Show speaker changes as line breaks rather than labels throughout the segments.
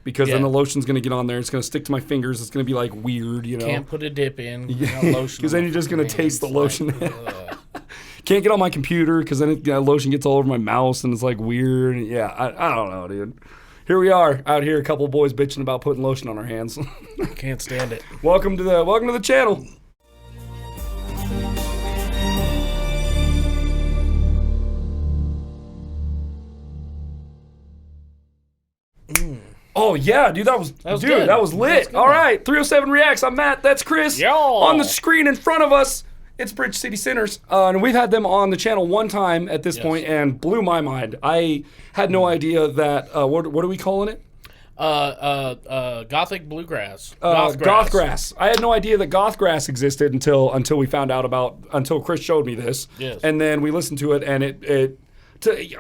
because then the lotion's going to get on there. It's going to stick to my fingers. It's going to be like weird, you know.
Can't put a dip in.
Because then you're just going to taste the lotion. Can't get on my computer because then lotion gets all over my mouse and it's like weird. Yeah, I don't know, dude. Here we are out here, a couple of boys bitching about putting lotion on our hands.
Can't stand it.
Welcome to the channel. Oh yeah, dude, that was lit. All right, 307 Reacts. I'm Matt. That's Chris.
Yo.
On the screen in front of us, it's Bridge City Sinners, and we've had them on the channel one time at this point, and blew my mind. I had no idea that. What are we calling it?
Gothic bluegrass.
Gothgrass. I had no idea that Gothgrass existed until we found out until Chris showed me this.
Yes.
And then we listened to it, and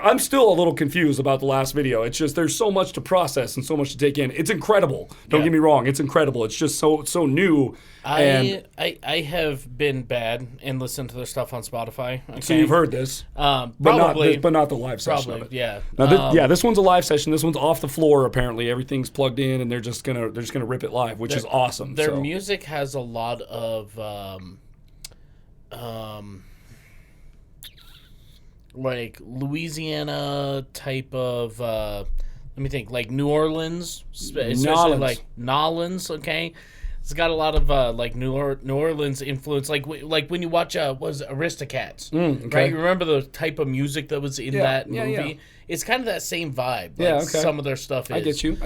I'm still a little confused about the last video. It's just there's so much to process and so much to take in. It's incredible. Don't get me wrong. It's incredible. It's just so new.
I have been bad and listened to their stuff on Spotify. Okay?
So you've heard this,
probably,
but not the live session of it.
Yeah.
Now, this one's a live session. This one's off the floor. Apparently, everything's plugged in, and they're just gonna rip it live, which is awesome.
Their music has a lot of like Louisiana type of let me think, like New Orleans, especially like Nolans. Okay, it's got a lot of like New Orleans influence, like when you watch was Aristocats, right? You remember the type of music that was in that movie? Yeah. It's kind of that same vibe. Like some of their stuff is.
I get you.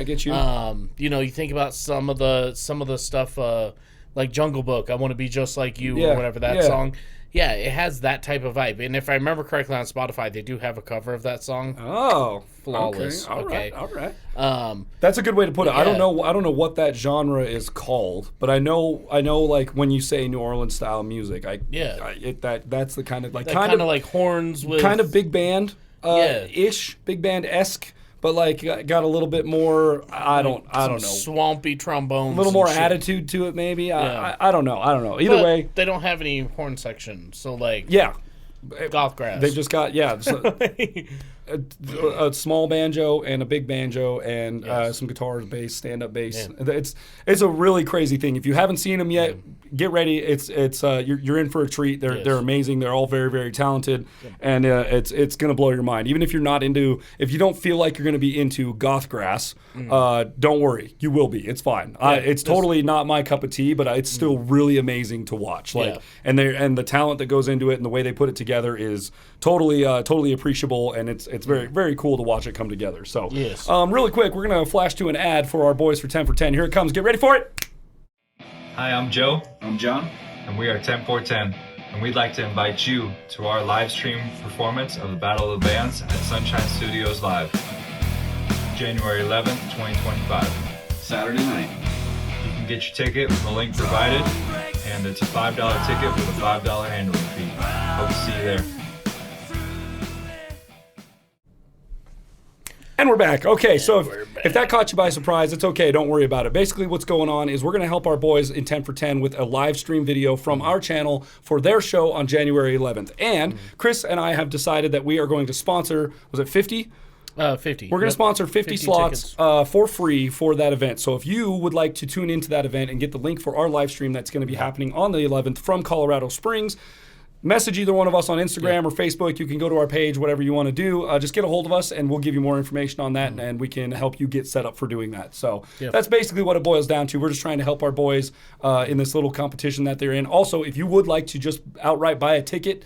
You know, you think about some of the stuff like Jungle Book, I Want to Be Just Like You, or whatever that song. Yeah, it has that type of vibe. And if I remember correctly on Spotify, they do have a cover of that song.
Oh,
flawless.
Okay. All right. That's a good way to put it. Yeah. I don't know what that genre is called, but I know like when you say New Orleans style music, that's the kind of like kind of like
horns with
kind of big band ish, big band-esque. But like got a little bit more, I don't know,
swampy trombones,
a little more attitude to it maybe. I don't know. Either way,
they don't have any horn section, so like Gothgrass.
They've just got a small banjo and a big banjo and some guitars, bass, stand-up bass. Yeah. It's a really crazy thing. If you haven't seen them yet, get ready. It's you're in for a treat. They're amazing. They're all very, very talented, and it's gonna blow your mind. Even if you're not if you don't feel like you're gonna be into Gothgrass, don't worry, you will be. It's fine. It's totally not my cup of tea, but it's still really amazing to watch. Like and the talent that goes into it and the way they put it together is totally appreciable, and it's very, very cool to watch it come together. So, really quick, we're going to flash to an ad for our boys for 10 for 10. Here it comes. Get ready for it.
Hi, I'm Joe.
I'm John.
And we are 10 for 10. And we'd like to invite you to our live stream performance of the Battle of the Bands at Sunshine Studios Live, January 11th, 2025.
Saturday night.
You can get your ticket from the link provided, and it's a $5 ticket with a $5 handling fee. Hope to see you there.
And we're back. Okay, so if that caught you by surprise, it's okay. Don't worry about it. Basically, what's going on is we're going to help our boys in 10 for 10 with a live stream video from our channel for their show on January 11th. And Chris and I have decided that we are going to sponsor, was it 50?
50.
We're going to sponsor 50 slots for free for that event. So if you would like to tune into that event and get the link for our live stream that's going to be happening on the 11th from Colorado Springs, message either one of us on Instagram or Facebook. You can go to our page, whatever you want to do. Just get a hold of us, and we'll give you more information on that, and we can help you get set up for doing that. So that's basically what it boils down to. We're just trying to help our boys in this little competition that they're in. Also, if you would like to just outright buy a ticket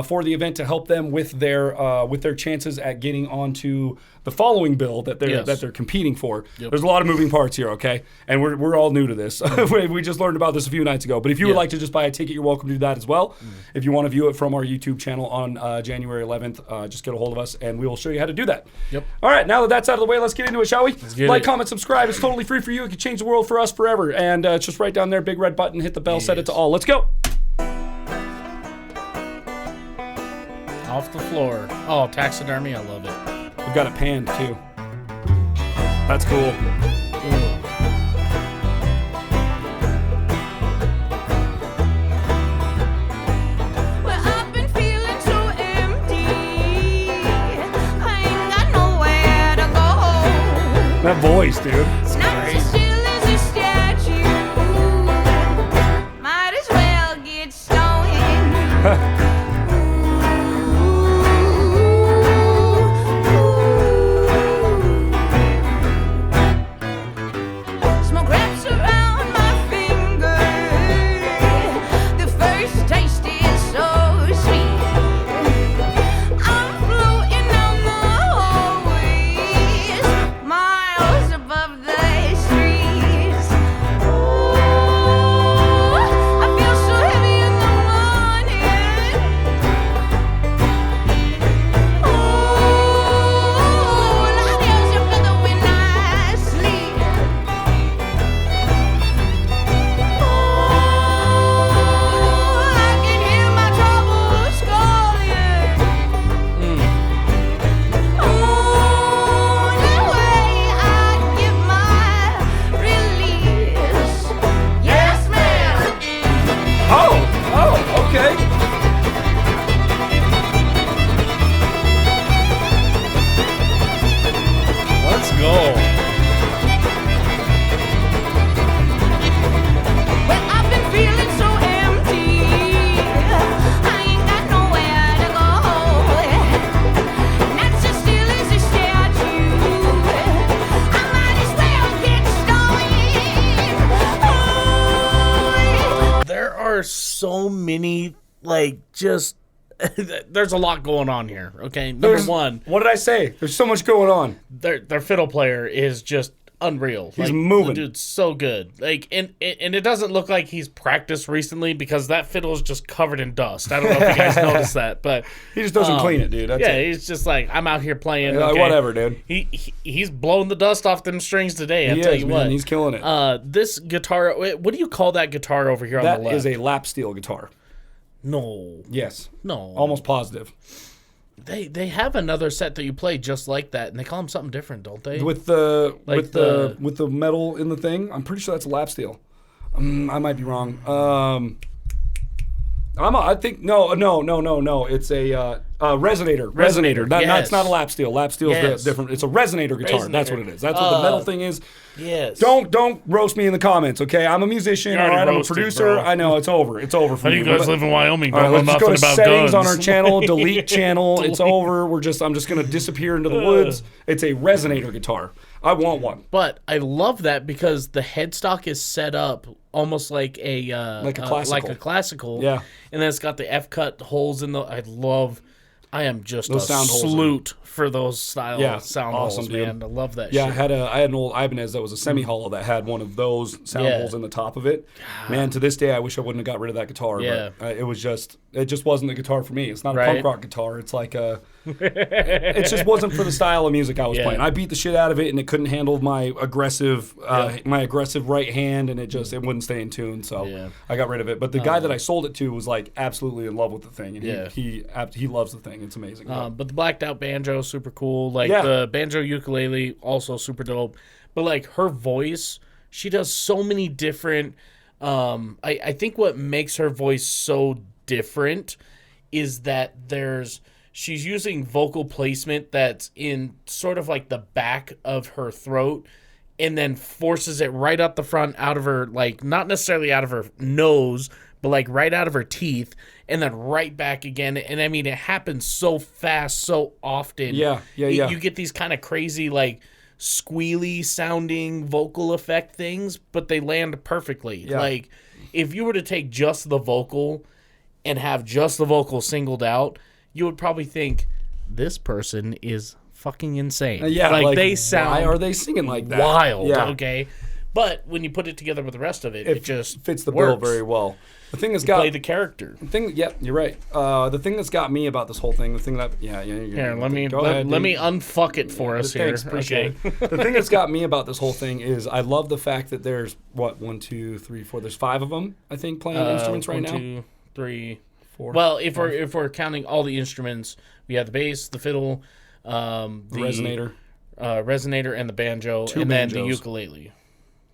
for the event to help them with their chances at getting onto the following bill that they're competing for. There's a lot of moving parts here, okay? And we're all new to this. We just learned about this a few nights ago. But if you would like to just buy a ticket, you're welcome to do that as well. If you want to view it from our YouTube channel on January 11th, just get a hold of us, and we will show you how to do that. All right, now that that's out of the way, let's get into it, shall we? Like, comment, subscribe. It's totally free for you. It can change the world for us forever. And it's just right down there, big red button. Hit the bell, set it to all. Let's go.
Off the floor. Oh, taxidermy, I love it.
We've got it panned, too. That's cool. That voice, dude.
It's not as still as a statue. Might as well get stoned. Smoke wraps around my finger. The first taste is so sweet. I'm floating down the hallways, miles above the streets. Ooh, I feel so heavy in the morning. Ooh, like there's a feather when I sleep. Ooh, I can hear my troubles calling. That way I get my release. Yes, ma'am.
Oh, okay.
Let's go.
Well, I've been feeling so empty. I ain't got nowhere to go. Not so still as a statue. I might as well get stoned.
There are so many, just there's a lot going on here. Okay, number one,
What did I say? There's so much going on.
their fiddle player is just unreal.
He's moving.
The dude's so good. And it doesn't look like he's practiced recently because that fiddle is just covered in dust. I don't know if you guys noticed that, but
He just doesn't clean it, dude. That's
yeah,
it.
he's just like, I'm out here playing.
Yeah,
okay.
whatever, dude.
He's blowing the dust off them strings today. I'll
He
tell
is,
you
man.
what.
He's killing it.
This guitar, what do you call that guitar over here on
That
the left?
is a lap steel guitar.
No.
Yes.
No.
Almost positive.
They have another set that you play just like that, and they call them something different, don't they?
With the
Like
with the metal in the thing, I'm pretty sure that's a lap steel. I might be wrong. I think no. It's a resonator. Resonator.
Yes.
It's not a lap steel. Lap steel is
Yes.
different. It's a resonator guitar. That's what it is. That's what the metal thing is.
Yes.
Don't roast me in the comments, okay? I'm a musician. All
already
right, I'm a
roasted,
producer.
bro.
I know it's over. It's over for me.
live in Wyoming?
All right, let's just go to settings on our channel. Delete
Delete.
channel. It's over. I'm just gonna disappear into the woods. It's a resonator guitar. I want one.
But I love that because the headstock is set up almost like a classical.
Yeah.
And then it's got the F cut holes in the. I am just
Those
a
sound holes,
salute for those style sound
awesome,
holes,
dude.
man. I love that
Yeah,
shit.
I had an old Ibanez that was a semi-hollow that had one of those sound
Yeah.
holes in the top of it. Man, to this day, I wish I wouldn't have got rid of that guitar.
Yeah.
But it just wasn't the guitar for me. It's not a
Right.
punk rock guitar. It's like it just wasn't for the style of music I was
Yeah.
playing. I beat the shit out of it, and it couldn't handle my aggressive right hand, and it wouldn't stay in tune. So
Yeah.
I got rid of it. But the guy that I sold it to was like absolutely in love with the thing, and
Yeah.
he loves the thing. It's amazing.
But the blacked out banjo, super cool. Like
Yeah.
the banjo ukulele, also super dope. But like her voice, she does so many different. I think what makes her voice so different is that she's using vocal placement that's in sort of like the back of her throat, and then forces it right up the front out of her, like not necessarily out of her nose, but like right out of her teeth, and then right back again. And I mean, it happens so fast, so often.
Yeah.
You get these kind of crazy, like squealy sounding vocal effect things, but they land perfectly.
Yeah.
Like if you were to take just the vocal and have just the vocal singled out, you would probably think this person is fucking insane. Like they sound
why are they singing like that?
wild.
Yeah.
Okay. But when you put it together with the rest of it, it just
fits the
works.
bill very well. The thing that's
Play the character.
you're right. The thing that's got me about this whole thing,
Here, let me
go ahead,
let
dude.
me unfuck it for us here.
Thanks, appreciate it. The thing that's got me about this whole thing is I love the fact that there's 1, 2, 3, 4. There's 5 of them, I think, playing instruments right now.
1, 2, 3,
4.
Well, if we're counting all the instruments, we have the bass, the fiddle, the resonator, and the banjo, and then the
banjos.
ukulele.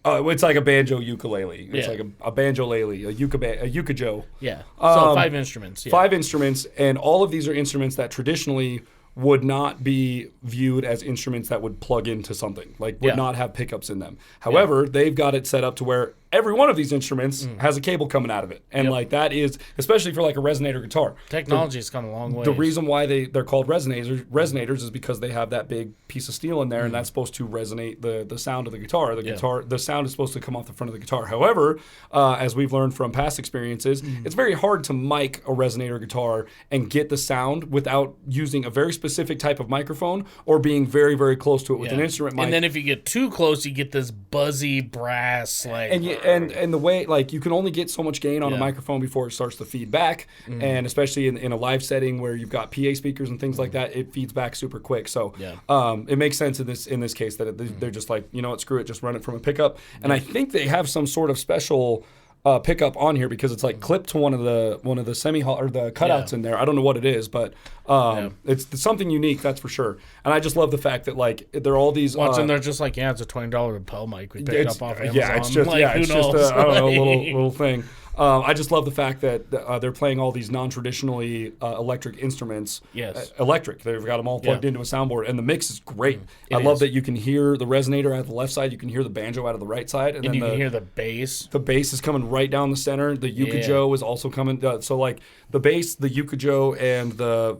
It's like a banjo ukulele. It's
Yeah.
like a banjo-lele, a yukajo.
Yeah. So 5 instruments. Yeah.
5 instruments, and all of these are instruments that traditionally would not be viewed as instruments that would plug into something, like would not have pickups in them. However, they've got it set up to where every one of these instruments has a cable coming out of it. And like that is, especially for like a resonator guitar.
Technology has come a long way.
The reason why they're called resonators is because they have that big piece of steel in there, and that's supposed to resonate the sound of the guitar. The sound is supposed to come off the front of the guitar. However, as we've learned from past experiences, it's very hard to mic a resonator guitar and get the sound without using a very specific type of microphone or being very, very close to it with an instrument mic.
And then if you get too close, you get this buzzy brass
and the way, like, you can only get so much gain on a microphone before it starts to feed back, and especially in a live setting where you've got PA speakers and things like that, it feeds back super quick. So it makes sense in this case that they're just like, you know what, screw it, just run it from a pickup. And I think they have some sort of special pickup on here because it's like clipped to one of the semi or the cutouts in there. I don't know what it is, but it's something unique, that's for sure. And I just love the fact that like they're all these.
Watching, they're just like, it's a $20 lapel mic we picked up off Amazon.
Yeah, it's just
like,
it's just a, I don't know, little thing. I just love the fact that they're playing all these non-traditionally electric instruments.
Yes.
Electric. They've got them all plugged into a soundboard, and the mix is great. I love that you can hear the resonator out of the left side, you can hear the banjo out of the right side, and then
you can hear the bass.
The bass is coming right down the center. The Yukajo is also coming. So like the bass, the Yukajo, and the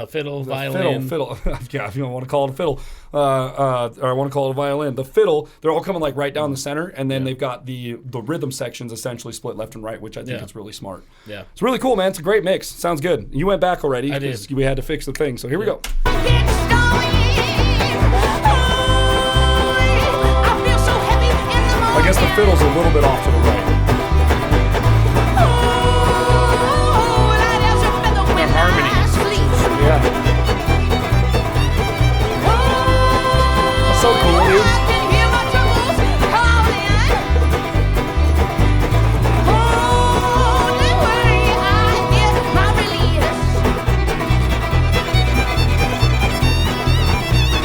fiddle, violin.
Fiddle. Yeah, if you don't want to call it a fiddle, or I want to call it a violin. The fiddle, they're all coming like right down the center, and then they've got the rhythm sections essentially split left and right, which I think is really smart. Yeah, it's really cool, man. It's a great mix. Sounds good. You went back already because we had to fix the thing, so here we go. I guess the fiddle's a little bit off to the right. Yeah. That's so cool, dude.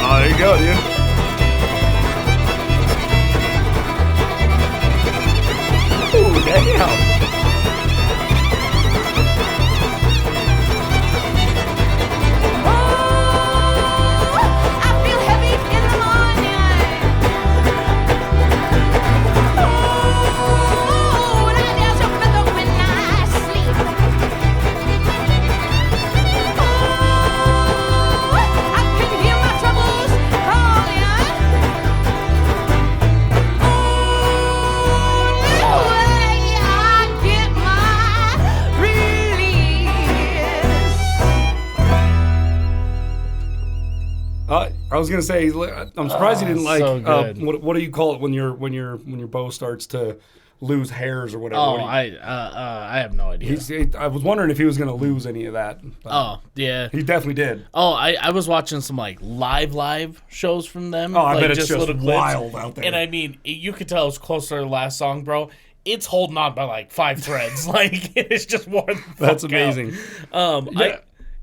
Oh, there you go, dude. Ooh, damn. I was gonna say, I'm surprised you didn't like.
So
what do you call it when your bow starts to lose hairs or whatever?
I have no idea.
I was wondering if he was gonna lose any of that.
Yeah,
he definitely did.
I was watching some like live shows from them.
I
like,
bet it's just
little
wild
clips.
out there.
And I mean, you could tell it was close to their last song, bro. It's holding on by like 5 threads. Like it's just more than
that's amazing.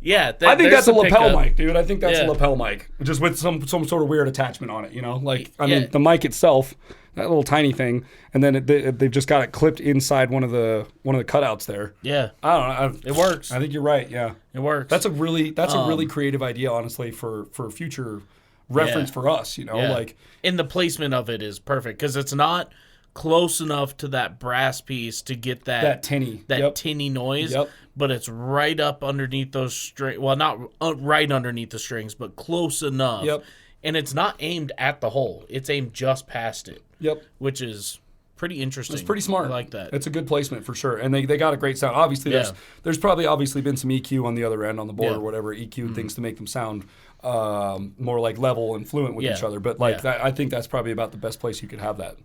Yeah,
I think that's a lapel mic, dude. I think that's a lapel mic, just with some sort of weird attachment on it. You know, like I mean, the mic itself, that little tiny thing, and then they've just got it clipped inside one of the cutouts there.
Yeah,
I don't know.
It works.
I think you're right. Yeah,
it works.
That's a really creative idea, honestly, for future reference for us. You know, like
and the placement of it is perfect because it's not close enough to that brass piece to get that tinny noise. Yep. But it's right up underneath those strings. Well, not right underneath the strings, but close enough. Yep. And it's not aimed at the hole. It's aimed just past it. Yep. Which is pretty interesting.
It's pretty smart.
I like that.
It's a good placement for sure. And they got a great sound. Obviously, there's probably been some EQ on the other end on the board or whatever, EQ things to make them sound more like level and fluent with each other. But that, I think that's probably about the best place you could have that.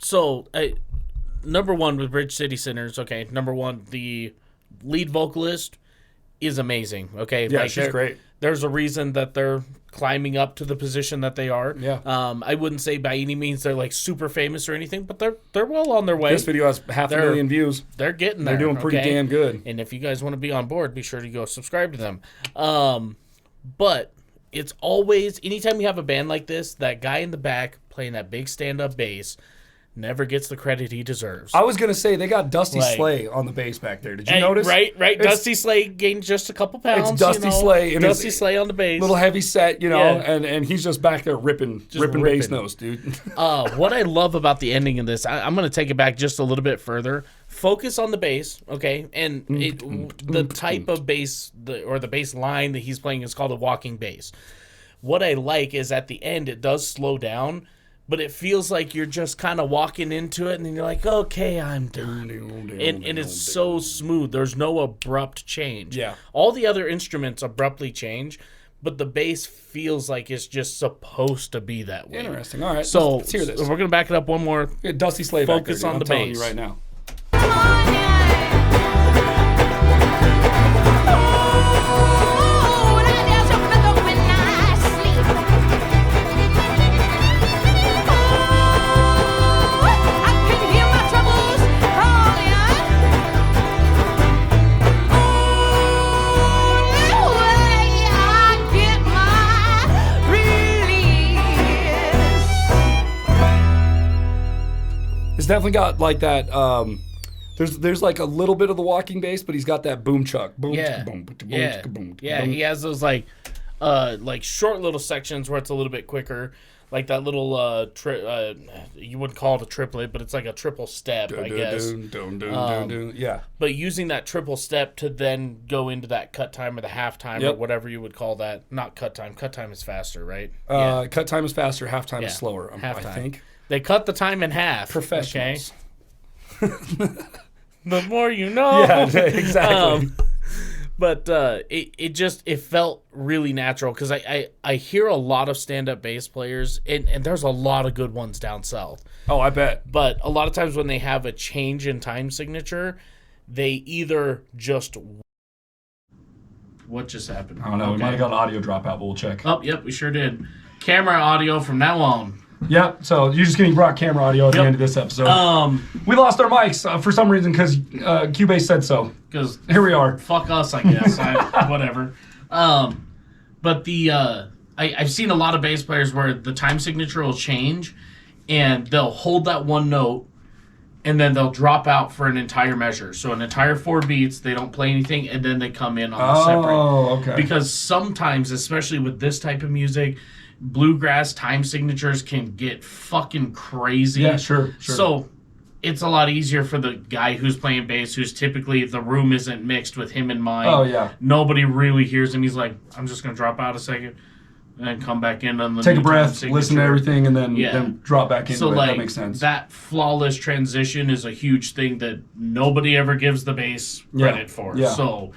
So, number one with Bridge City Sinners, okay, number one, the lead vocalist is amazing, okay?
Yeah, she's great.
There's a reason that they're climbing up to the position that they are.
Yeah.
I wouldn't say by any means they're like super famous or anything, but they're well on their way.
This video has 500,000 views.
They're getting there.
They're doing pretty damn good.
And if you guys want to be on board, be sure to go subscribe to them. But it's always, anytime you have a band like this, that guy in the back playing that big stand-up bass never gets the credit he deserves.
I was going to say, they got Dusty Slay on the bass back there. Did you notice?
Right. Dusty Slay gained just a couple pounds.
It's Dusty Slay.
Dusty Slay on the bass.
Little heavy set, and he's just back there ripping bass notes, dude.
What I love about the ending of this, I'm going to take it back just a little bit further. Focus on the bass, okay? And the type of bass, or the bass line that he's playing is called a walking bass. What I like is at the end, it does slow down, but it feels like you're just kind of walking into it, and then you're like, okay, I'm done. And it's so smooth. There's no abrupt change.
Yeah.
All the other instruments abruptly change, but the bass feels like it's just supposed to be that way.
Interesting. All right.
So
let's hear this.
We're going to back it up one more.
Get Dusty Slay
Focus
back there,
on
dude.
the
I'm telling
bass
you right now. It's definitely got like that. There's like a little bit of the walking bass, but he's got that boom chuck. Boom,
Yeah.
boom, boom,
Yeah.
boom,
Yeah,
boom.
he has those like short little sections where it's a little bit quicker. Like that little, you wouldn't call it a triplet, but it's like a triple step, I guess.
Yeah.
But using that triple step to then go into that cut time or the half time or whatever you would call that. Not cut time. Cut time is faster, right?
Cut time is faster, half time is slower, I think.
They cut the time in half.
Professionals.
Okay? The more you know.
Yeah, exactly.
But it felt really natural because I hear a lot of stand-up bass players, and there's a lot of good ones down south.
Oh, I bet.
But a lot of times when they have a change in time signature, they either just... What just happened?
I don't know. We might have got an audio dropout, but we'll check.
Oh, yep, we sure did. Camera audio from now on.
Yeah, so you're just getting brought camera audio at the end of this episode. We lost our mics for some reason because Cubase said so.
Because
here we are.
Fuck us, I guess. Whatever. But I've seen a lot of bass players where the time signature will change, and they'll hold that one note, and then they'll drop out for an entire measure. So an entire 4 beats, they don't play anything, and then they come in on the separate.
Oh, okay.
Because sometimes, especially with this type of music, bluegrass time signatures can get fucking crazy.
Yeah, sure.
So it's a lot easier for the guy who's playing bass, who's typically the room isn't mixed with him in mind.
Oh, yeah.
Nobody really hears him. He's like, I'm just going to drop out a second and then come back in on the
Take a
new time
breath,
signature.
listen to everything, and then drop back into
so
it.
Like,
that makes sense.
That flawless transition is a huge thing that nobody ever gives the bass credit for.
Yeah.
So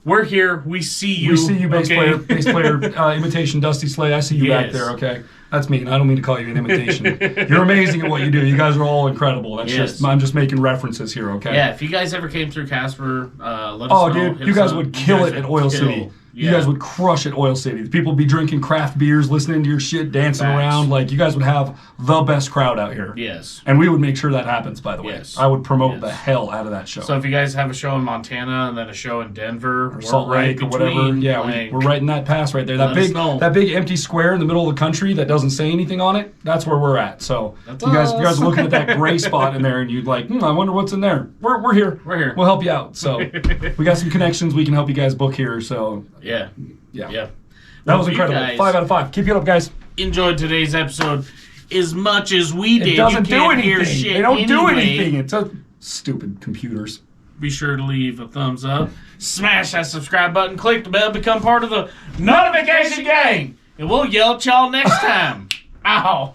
we're here. We see you.
We see you, bass player, imitation Dusty Slay. I see you back there, okay? That's mean. I don't mean to call you an imitation. You're amazing at what you do. You guys are all incredible. That's I'm just making references here, okay?
Yeah, if you guys ever came through Casper, let us know.
Oh, dude, you guys would kill it at Oil City. You guys would crush at Oil City. The people would be drinking craft beers, listening to your shit, dancing around. Like, you guys would have the best crowd out here.
Yes.
And we would make sure that happens, by the way.
Yes.
I would promote the hell out of that show.
So if you guys have a show in Montana and then a show in Denver,
or Salt Lake or whatever, we're right in that pass right there. That big empty square in the middle of the country that doesn't say anything on it, that's where we're at. So you guys are looking at that gray spot in there and you'd like, I wonder what's in there. We're here.
We're here.
We'll help you out. So we got some connections. We can help you guys book here. So
Yeah.
That was incredible. 5 out of 5. Keep it up, guys.
Enjoyed today's episode as much as we did.
It doesn't do anything.
Hear shit
they don't do
anyway.
anything. It's a stupid computers.
Be sure to leave a thumbs up, smash that subscribe button, click the bell, become part of the notification gang, and we'll yell at y'all next time. Ow.